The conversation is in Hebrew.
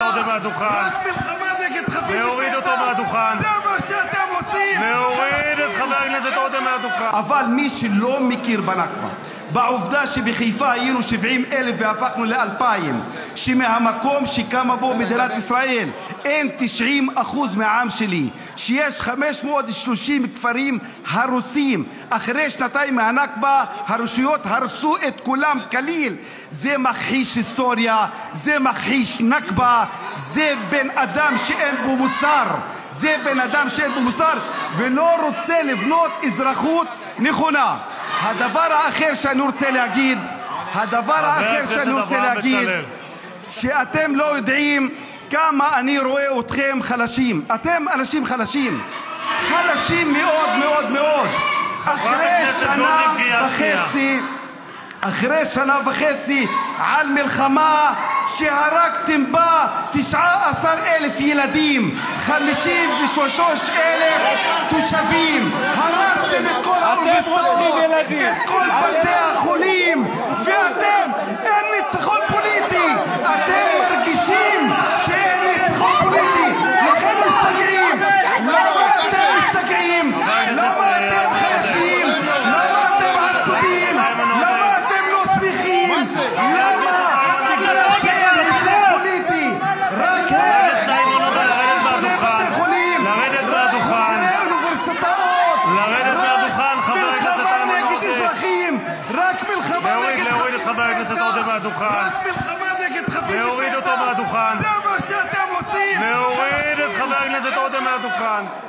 מהדוכן. רק מלחמה נגד חפים מפשע. להוריד אותו מהדוכן. זה מה שאתם עושים. להוריד את חבר הכנסת עודה מהדוכן. אבל מי שלא מכיר בנכבה, בעובדה שבחיפה היינו 70,000 והפכנו ל2,000, שמהמקום שקמה בו מדינת ישראל אין 90% מהעם שלי, שיש 530 כפרים הרוסים, אחרי שנתיים מהנכבה הרשויות הרסו את כולם כליל. זה מכחיש היסטוריה, זה מכחיש נכבה, זה בן אדם שאין בו מוסר, זה בן אדם שאין בו מוסר ולא רוצה לבנות אזרחות נכונה. הדבר האחר שאני רוצה להגיד, שאתם לא יודעים כמה אני רואה אתכם חלשים. אתם אנשים חלשים, חלשים מאוד מאוד מאוד. אחרי שנה וחצי על מלחמה שהרגתם בה 19,000 ילדים, 53,000 תושבים, הרסתם את כל האוניברסיטאות, את כל בתי החולים, ואתם, אין ניצחון פוליטי. אתם מרגישים שאין ניצחון פוליטי, לכן משתגעים. למה אתם משתגעים? למה אתם חלשים? למה אתם עצובים? למה אתם לא שמחים? למה? בגלל שאין הישג פוליטי. רק בתי חולים, רק אוניברסיטאות, מלחמה נגד אזרחים, רק מלחמה נגד להוריד את חבר הכנסת עודה מהדוכן. רק מלחמה נגד חפים מפשע. להוריד אותו מהדוכן. זה מה שאתם עושים. להוריד את חבר הכנסת עודה מהדוכן.